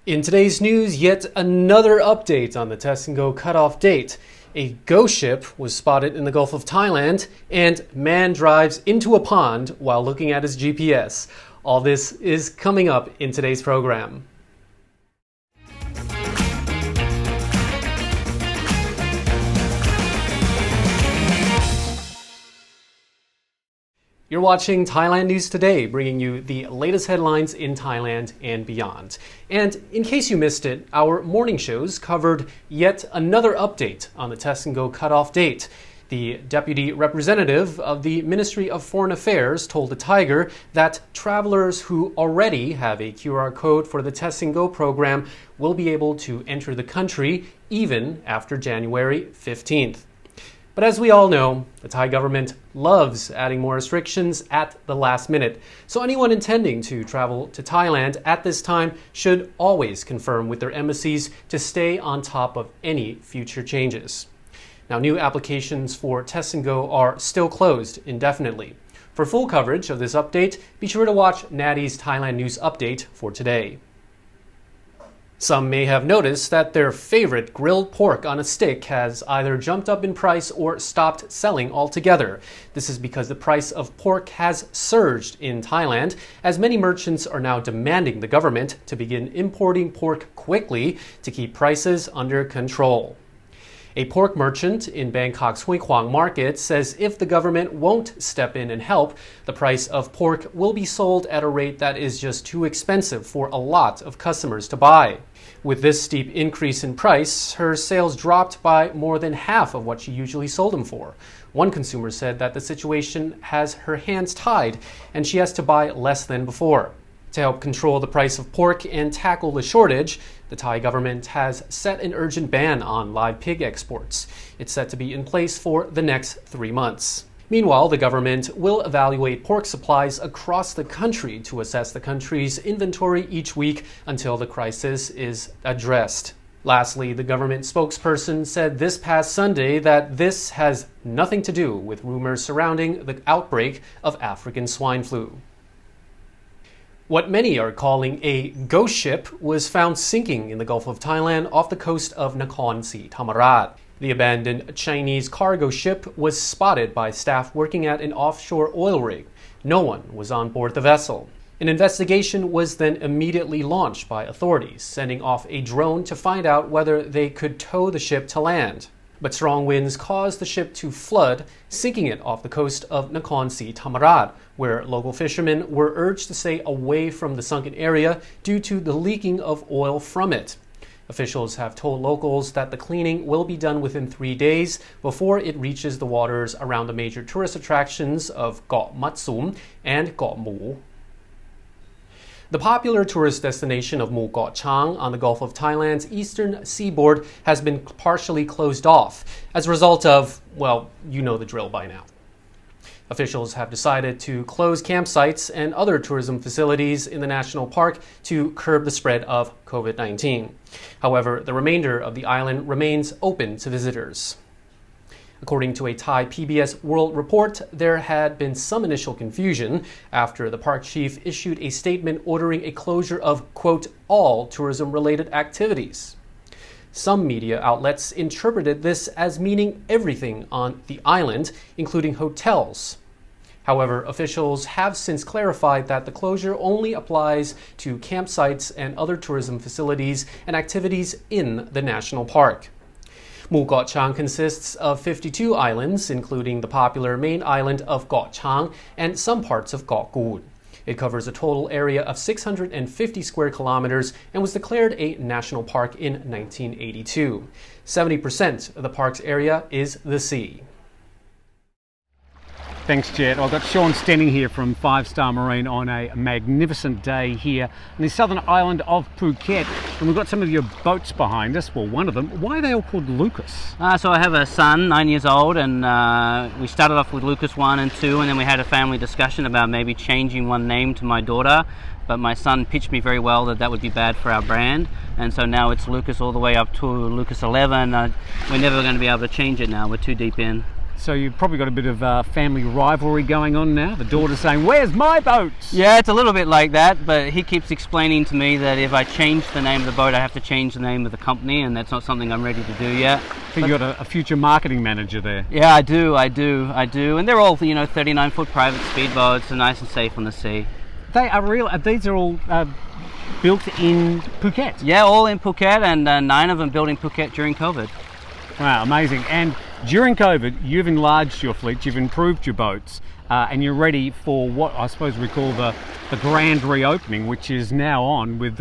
In today's news, yet another update on the Test and Go cutoff date. A ghost ship was spotted in the Gulf of Thailand, and man drives into a pond while looking at his GPS. All this is coming up in today's program. You're watching Thailand News Today, bringing you the latest headlines in Thailand and beyond. And in case you missed it, our morning shows covered yet another update on the Test and Go cutoff date. The deputy representative of the Ministry of Foreign Affairs told the Thaiger that travelers who already have a QR code for the Test and Go program will be able to enter the country even after January 15th. But as we all know, the Thai government loves adding more restrictions at the last minute. So anyone intending to travel to Thailand at this time should always confirm with their embassies to stay on top of any future changes. Now, new applications for Test and Go are still closed indefinitely. For full coverage of this update, be sure to watch Natty's Thailand News Update for today. Some may have noticed that their favorite grilled pork on a stick has either jumped up in price or stopped selling altogether. This is because the price of pork has surged in Thailand, as many merchants are now demanding the government to begin importing pork quickly to keep prices under control. A pork merchant in Bangkok's Mu Koh Chang market says if the government won't step in and help, the price of pork will be sold at a rate that is just too expensive for a lot of customers to buy. With this steep increase in price, her sales dropped by more than half of what she usually sold them for. One consumer said that the situation has her hands tied and she has to buy less than before. To help control the price of pork and tackle the shortage, the Thai government has set an urgent ban on live pig exports. It's set to be in place for the next 3 months. Meanwhile, the government will evaluate pork supplies across the country to assess the country's inventory each week until the crisis is addressed. Lastly, the government spokesperson said this past Sunday that this has nothing to do with rumors surrounding the outbreak of African swine flu. What many are calling a ghost ship was found sinking in the Gulf of Thailand off the coast of Nakhon Si Thammarat. The abandoned Chinese cargo ship was spotted by staff working at an offshore oil rig. No one was on board the vessel. An investigation was then immediately launched by authorities, sending off a drone to find out whether they could tow the ship to land. But strong winds caused the ship to flood, sinking it off the coast of Nakhon Si Thammarat, where local fishermen were urged to stay away from the sunken area due to the leaking of oil from it. Officials have told locals that the cleaning will be done within 3 days before it reaches the waters around the major tourist attractions of Got Matsum and Got Mu. The popular tourist destination of Mu Koh Chang on the Gulf of Thailand's eastern seaboard has been partially closed off as a result of, well, you know the drill by now. Officials have decided to close campsites and other tourism facilities in the national park to curb the spread of COVID-19. However, the remainder of the island remains open to visitors. According to a Thai PBS World report, there had been some initial confusion after the park chief issued a statement ordering a closure of, quote, all tourism-related activities. Some media outlets interpreted this as meaning everything on the island, including hotels. However, officials have since clarified that the closure only applies to campsites and other tourism facilities and activities in the national park. Mu Koh Chang consists of 52 islands, including the popular main island of Koh Chang and some parts of Koh Kood. It covers a total area of 650 square kilometers and was declared a national park in 1982. 70% of the park's area is the sea. Thanks, Jet. I've got Sean standing here from 5-Star Marine on a magnificent day here on the southern island of Phuket. And we've got some of your boats behind us. Well, one of them. Why are they all called Lucas? So I have a son, 9 years old, and we started off with Lucas 1 and 2, and then we had a family discussion about maybe changing one name to my daughter. But my son pitched me very well that would be bad for our brand, and so now it's Lucas all the way up to Lucas 11. We're never going to be able to change it now. We're too deep in. So you've probably got a bit of family rivalry going on now. The daughter's saying, "Where's my boat?" Yeah, it's a little bit like that, but he keeps explaining to me that if I change the name of the boat, I have to change the name of the company, and that's not something I'm ready to do yet. I think you've got a future marketing manager there. Yeah, I do. And they're all, 39-foot private speedboats, so nice and safe on the sea. They are real. These are all built in Phuket. Yeah, all in Phuket, and 9 of them built in Phuket during COVID. Wow, amazing. And during COVID, you've enlarged your fleet, you've improved your boats, and you're ready for what I suppose we call the grand reopening, which is now on with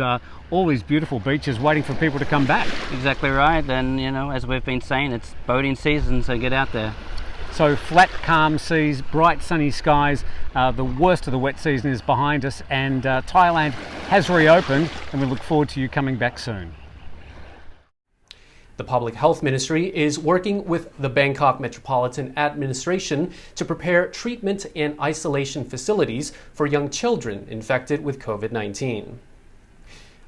all these beautiful beaches waiting for people to come back. Exactly right. And, as we've been saying, it's boating season, so get out there. So flat, calm seas, bright, sunny skies. The worst of the wet season is behind us, and Thailand has reopened, and we look forward to you coming back soon. The Public Health Ministry is working with the Bangkok Metropolitan Administration to prepare treatment and isolation facilities for young children infected with COVID-19.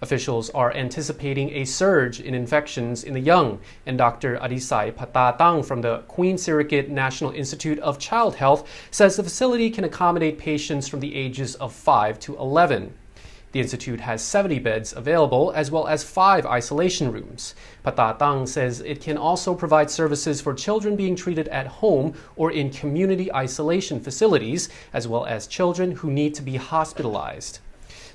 Officials are anticipating a surge in infections in the young, and Dr. Adisai Patatang from the Queen Sirikit National Institute of Child Health says the facility can accommodate patients from the ages of 5 to 11. The institute has 70 beds available, as well as 5 isolation rooms. Patatang says it can also provide services for children being treated at home or in community isolation facilities, as well as children who need to be hospitalized.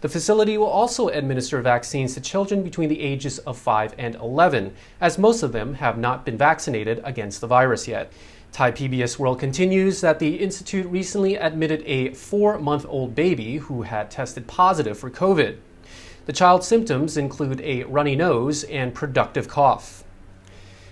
The facility will also administer vaccines to children between the ages of 5 and 11, as most of them have not been vaccinated against the virus yet. Thai PBS World continues that the institute recently admitted a 4-month-old baby who had tested positive for COVID. The child's symptoms include a runny nose and productive cough.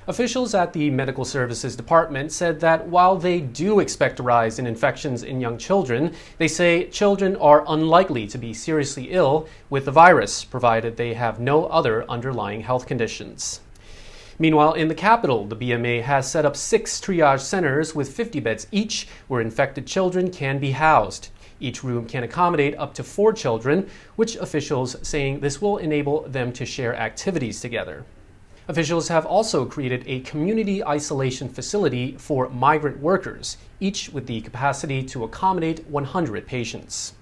Officials at the Medical Services Department said that while they do expect a rise in infections in young children, they say children are unlikely to be seriously ill with the virus, provided they have no other underlying health conditions. Meanwhile, in the capital, the BMA has set up 6 triage centers with 50 beds each where infected children can be housed. Each room can accommodate up to 4 children, which officials saying this will enable them to share activities together. Officials have also created a community isolation facility for migrant workers, each with the capacity to accommodate 100 patients.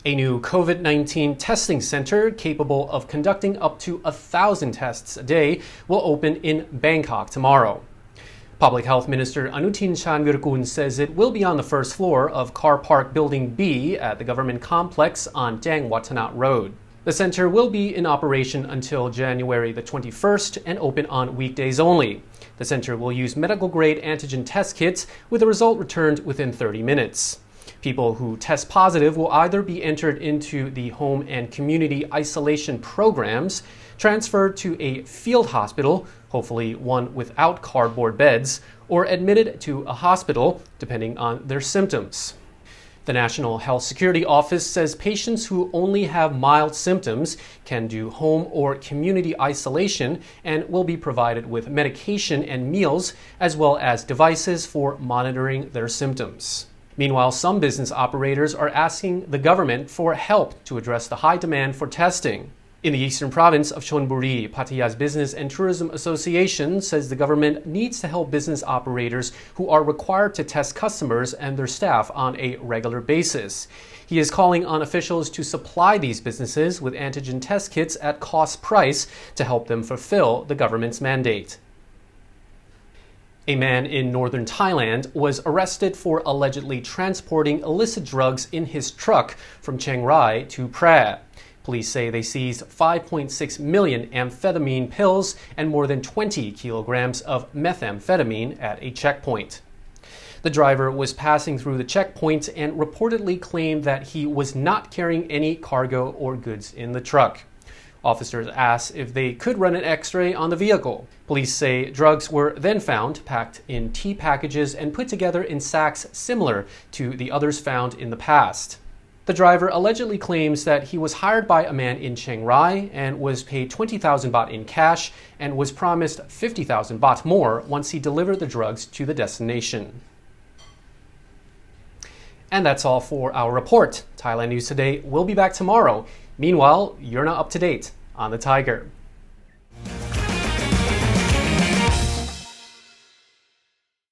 A new COVID-19 testing center capable of conducting up to 1,000 tests a day will open in Bangkok tomorrow. Public Health Minister Anutin Chanvirakul says it will be on the first floor of Car Park Building B at the government complex on Dang Watanat Road. The center will be in operation until January the 21st and open on weekdays only. The center will use medical-grade antigen test kits with a result returned within 30 minutes. People who test positive will either be entered into the home and community isolation programs, transferred to a field hospital, hopefully one without cardboard beds, or admitted to a hospital, depending on their symptoms. The National Health Security Office says patients who only have mild symptoms can do home or community isolation and will be provided with medication and meals, as well as devices for monitoring their symptoms. Meanwhile, some business operators are asking the government for help to address the high demand for testing. In the eastern province of Chonburi, Pattaya's Business and Tourism Association says the government needs to help business operators who are required to test customers and their staff on a regular basis. He is calling on officials to supply these businesses with antigen test kits at cost price to help them fulfill the government's mandate. A man in northern Thailand was arrested for allegedly transporting illicit drugs in his truck from Chiang Rai to Phra. Police say they seized 5.6 million amphetamine pills and more than 20 kilograms of methamphetamine at a checkpoint. The driver was passing through the checkpoint and reportedly claimed that he was not carrying any cargo or goods in the truck. Officers asked if they could run an X-ray on the vehicle. Police say drugs were then found packed in tea packages and put together in sacks similar to the others found in the past. The driver allegedly claims that he was hired by a man in Chiang Rai and was paid 20,000 baht in cash and was promised 50,000 baht more once he delivered the drugs to the destination. And that's all for our report. Thailand News Today will be back tomorrow. Meanwhile, you're not up to date on the Thaiger.